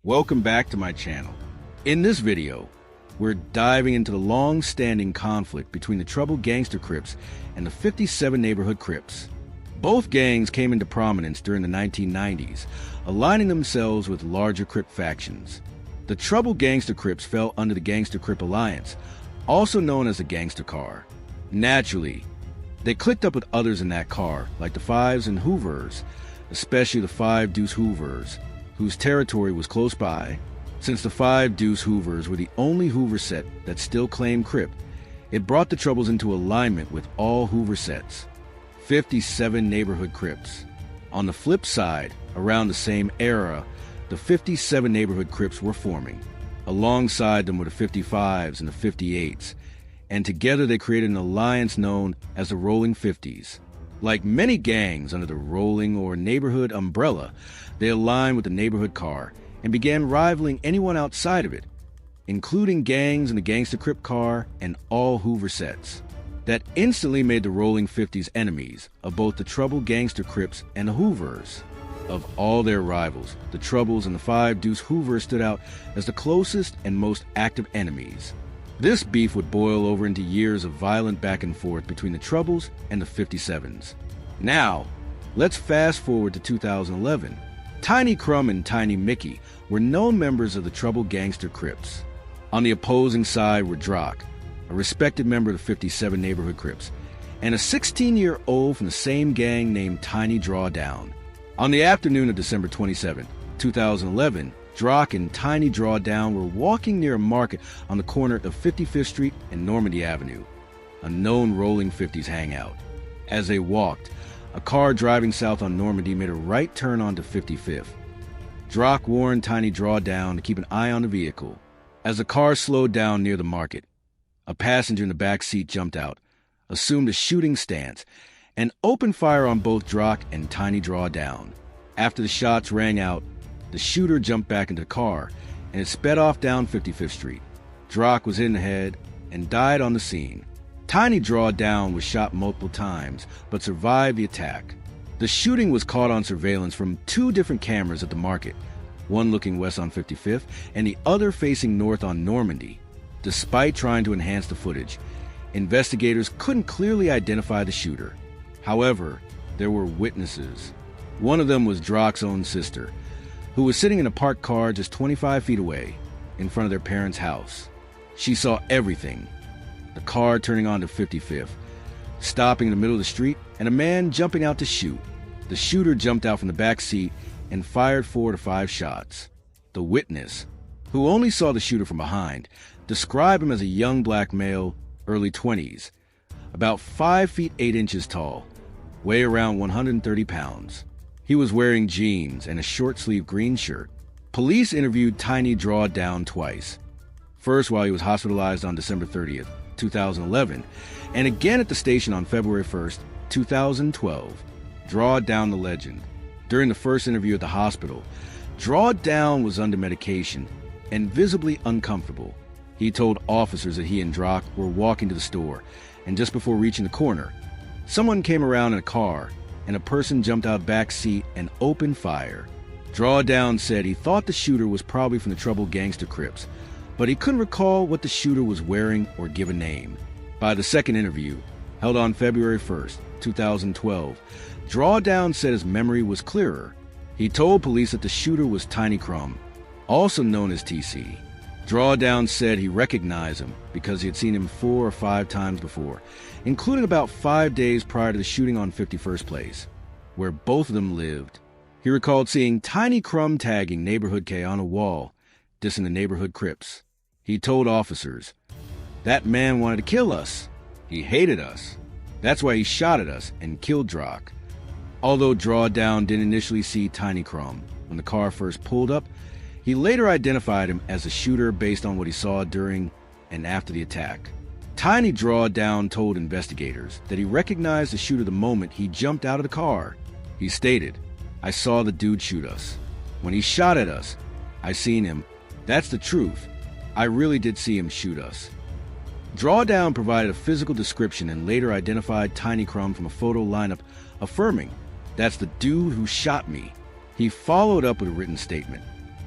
Welcome back to my channel. In this video, we're diving into the long-standing conflict between the Trouble Gangster Crips and the 57 Neighborhood Crips. Both gangs came into prominence during the 1990s, aligning themselves with larger Crip factions. The Trouble Gangster Crips fell under the Gangster Crip Alliance, also known as the Gangster Car. Naturally, they clicked up with others in that car, like the Fives and Hoovers, especially the Five Deuce Hoovers, whose territory was close by. Since the Five Deuce Hoovers were the only Hoover set that still claimed Crip, it brought the Troubles into alignment with all Hoover sets. 57 Neighborhood Crips. On the flip side, around the same era, the 57 Neighborhood Crips were forming. Alongside them were the 55s and the 58s, and together they created an alliance known as the Rolling 50s. Like many gangs under the Rolling or Neighborhood umbrella, they aligned with the Neighborhood Car and began rivaling anyone outside of it, including gangs in the Gangster Crip Car and all Hoover sets. That instantly made the Rolling 50s enemies of both the Trouble Gangster Crips and the Hoovers. Of all their rivals, the Troubles and the Five Deuce Hoovers stood out as the closest and most active enemies. This beef would boil over into years of violent back and forth between the Troubles and the 57s. Now, let's fast forward to 2011. Tiny Crumb and Tiny Mickey were known members of the Trouble Gangster Crips. On the opposing side were Drock, a respected member of the 57 Neighborhood Crips, and a 16-year-old from the same gang named Tiny Drawdown. On the afternoon of December 27, 2011, Drock and Tiny Drawdown were walking near a market on the corner of 55th Street and Normandy Avenue, a known Rolling 50s hangout. As they walked, a car driving south on Normandy made a right turn onto 55th. Drock warned Tiny Drawdown to keep an eye on the vehicle. As the car slowed down near the market, a passenger in the back seat jumped out, assumed a shooting stance, and opened fire on both Drock and Tiny Drawdown. After the shots rang out, the shooter jumped back into the car, and it sped off down 55th Street. Drock was hit in the head and died on the scene. Tiny Drawdown was shot multiple times, but survived the attack. The shooting was caught on surveillance from two different cameras at the market, one looking west on 55th and the other facing north on Normandy. Despite trying to enhance the footage, investigators couldn't clearly identify the shooter. However, there were witnesses. One of them was Drock's own sister, who was sitting in a parked car just 25 feet away, in front of their parents' house. She saw everything. The car turning onto 55th, stopping in the middle of the street, and a man jumping out to shoot. The shooter jumped out from the back seat and fired 4 to 5 shots. The witness, who only saw the shooter from behind, described him as a young black male, early 20s, about 5 feet 8 inches tall, weigh around 130 pounds. He was wearing jeans and a short-sleeved green shirt. Police interviewed Tiny Drawdown twice. First while he was hospitalized on December 30th, 2011, and again at the station on February 1st, 2012. Drawdown the legend. During the first interview at the hospital, Drawdown was under medication and visibly uncomfortable. He told officers that he and Drock were walking to the store, and just before reaching the corner, someone came around in a car, and a person jumped out back seat and opened fire. Drawdown said he thought the shooter was probably from the Trouble Gangster Crips, but he couldn't recall what the shooter was wearing or give a name. By the second interview, held on February 1st, 2012, Drawdown said his memory was clearer. He told police that the shooter was Tiny Crumb, also known as TC. Drawdown said he recognized him because he had seen him 4 or 5 times before, including about 5 days prior to the shooting on 51st Place, where both of them lived. He recalled seeing Tiny Crumb tagging Neighborhood K on a wall, dissing the Neighborhood Crips. He told officers, "That man wanted to kill us. He hated us. That's why he shot at us and killed Drock." Although Drawdown didn't initially see Tiny Crumb when the car first pulled up, he later identified him as the shooter based on what he saw during and after the attack. Tiny Drawdown told investigators that he recognized the shooter the moment he jumped out of the car. He stated, "I saw the dude shoot us. When he shot at us, I seen him. That's the truth. I really did see him shoot us." Drawdown provided a physical description and later identified Tiny Crumb from a photo lineup, affirming, "That's the dude who shot me." He followed up with a written statement,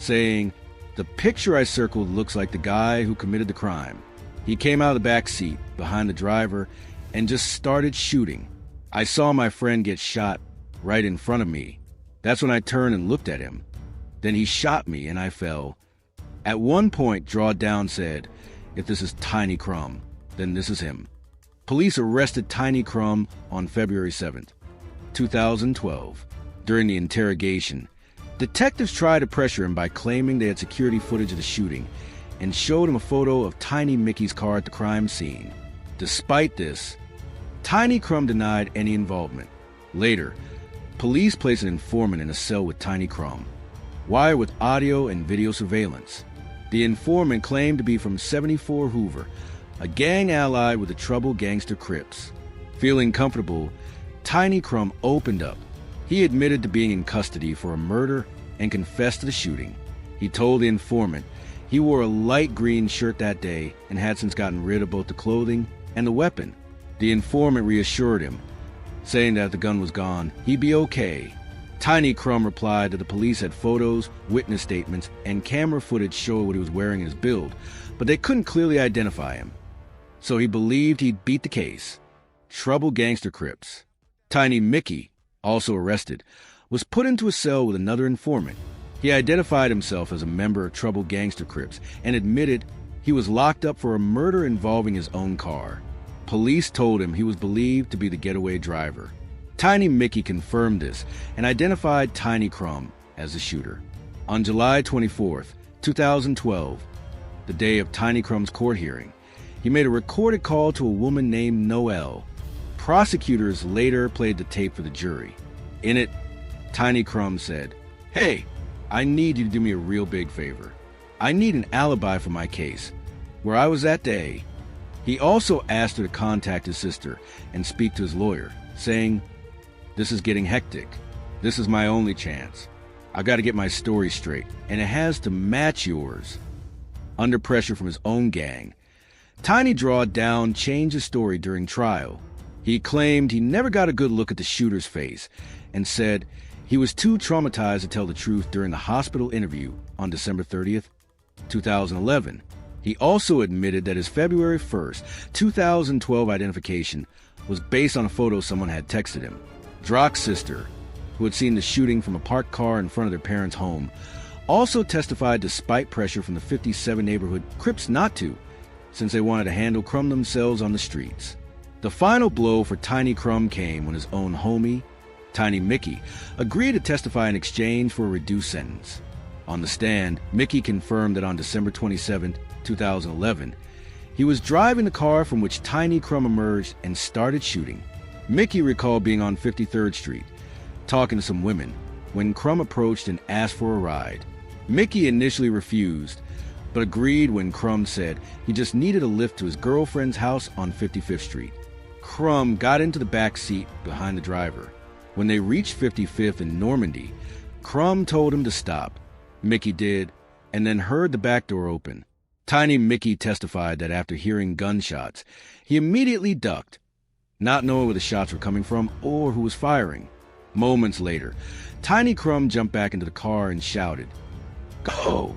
saying, "The picture I circled looks like the guy who committed the crime. He came out of the back seat behind the driver and just started shooting. I saw my friend get shot right in front of me. That's when I turned and looked at him. Then he shot me and I fell." At one point, Drawdown said, "If this is Tiny Crumb, then this is him." Police arrested Tiny Crumb on February 7th, 2012. During the interrogation, detectives tried to pressure him by claiming they had security footage of the shooting and showed him a photo of Tiny Mickey's car at the crime scene. Despite this, Tiny Crumb denied any involvement. Later, police placed an informant in a cell with Tiny Crumb, wired with audio and video surveillance. The informant claimed to be from 74 Hoover, a gang allied with the Trouble Gangster Crips. Feeling comfortable, Tiny Crumb opened up. He admitted to being in custody for a murder and confessed to the shooting. He told the informant he wore a light green shirt that day and had since gotten rid of both the clothing and the weapon. The informant reassured him, saying that if the gun was gone, he'd be okay. Tiny Crumb replied that the police had photos, witness statements, and camera footage showing what he was wearing in his build, but they couldn't clearly identify him. So he believed he'd beat the case. Trouble Gangster Crips. Tiny Mickey, also arrested, was put into a cell with another informant. He identified himself as a member of Trouble Gangster Crips and admitted he was locked up for a murder involving his own car. Police told him he was believed to be the getaway driver. Tiny Mickey confirmed this and identified Tiny Crumb as the shooter. On July 24th, 2012, the day of Tiny Crumb's court hearing, he made a recorded call to a woman named Noelle. Prosecutors later played the tape for the jury. In it, Tiny Crumb said, "Hey, I need you to do me a real big favor. I need an alibi for my case, where I was that day." He also asked her to contact his sister and speak to his lawyer, saying, "This is getting hectic. This is my only chance. I got to get my story straight, and it has to match yours." Under pressure from his own gang, Tiny Drawdown changed his story during trial. He claimed he never got a good look at the shooter's face and said he was too traumatized to tell the truth during the hospital interview on December 30th, 2011. He also admitted that his February 1st, 2012 identification was based on a photo someone had texted him. Drock's sister, who had seen the shooting from a parked car in front of their parents' home, also testified despite pressure from the 57 neighborhood Crips not to, since they wanted to handle Crumb themselves on the streets. The final blow for Tiny Crumb came when his own homie, Tiny Mickey, agreed to testify in exchange for a reduced sentence. On the stand, Mickey confirmed that on December 27, 2011, he was driving the car from which Tiny Crumb emerged and started shooting. Mickey recalled being on 53rd Street, talking to some women, when Crumb approached and asked for a ride. Mickey initially refused, but agreed when Crumb said he just needed a lift to his girlfriend's house on 55th Street. Crumb got into the back seat behind the driver. When they reached 55th and Normandy, Crumb told him to stop. Mickey did, and then heard the back door open. Tiny Mickey testified that after hearing gunshots, he immediately ducked, not knowing where the shots were coming from or who was firing. Moments later, Tiny Crumb jumped back into the car and shouted, "Go!"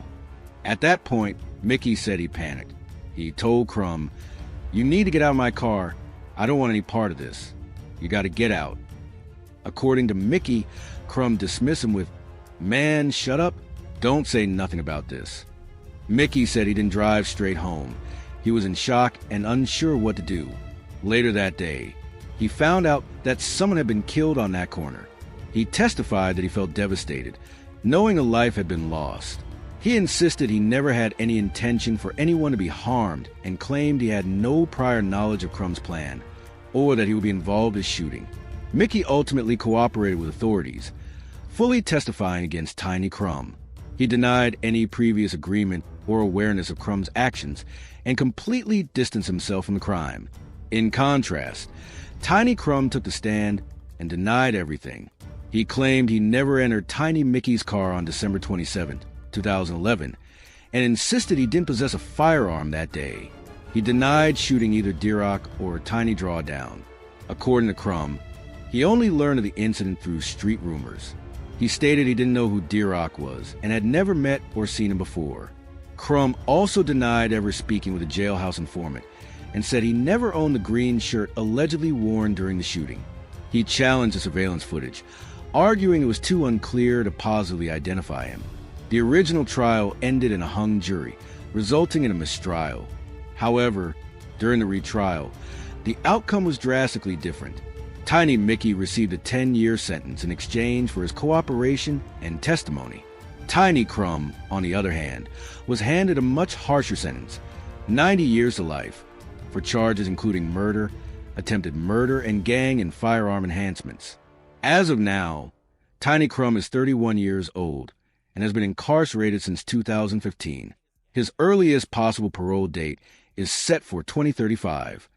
At that point, Mickey said he panicked. He told Crumb, "You need to get out of my car. I don't want any part of this. You got to get out." According to Mickey, Crumb dismissed him with, "Man, shut up. Don't say nothing about this." Mickey said he didn't drive straight home. He was in shock and unsure what to do. Later that day, he found out that someone had been killed on that corner. He testified that he felt devastated, knowing a life had been lost. He insisted he never had any intention for anyone to be harmed and claimed he had no prior knowledge of Crumb's plan, or that he would be involved in shooting. Mickey ultimately cooperated with authorities, fully testifying against Tiny Crumb. He denied any previous agreement or awareness of Crumb's actions and completely distanced himself from the crime. In contrast, Tiny Crumb took the stand and denied everything. He claimed he never entered Tiny Mickey's car on December 27, 2011, and insisted he didn't possess a firearm that day. He denied shooting either Drock or Tiny Drawdown. According to Crumb, he only learned of the incident through street rumors. He stated he didn't know who D-Rock was and had never met or seen him before. Crumb also denied ever speaking with a jailhouse informant and said he never owned the green shirt allegedly worn during the shooting. He challenged the surveillance footage, arguing it was too unclear to positively identify him. The original trial ended in a hung jury, resulting in a mistrial. However, during the retrial, the outcome was drastically different. Tiny Mickey received a 10-year sentence in exchange for his cooperation and testimony. Tiny Crumb, on the other hand, was handed a much harsher sentence, 90 years to life, for charges including murder, attempted murder, and gang and firearm enhancements. As of now, Tiny Crumb is 31 years old and has been incarcerated since 2015. His earliest possible parole date is set for 2035.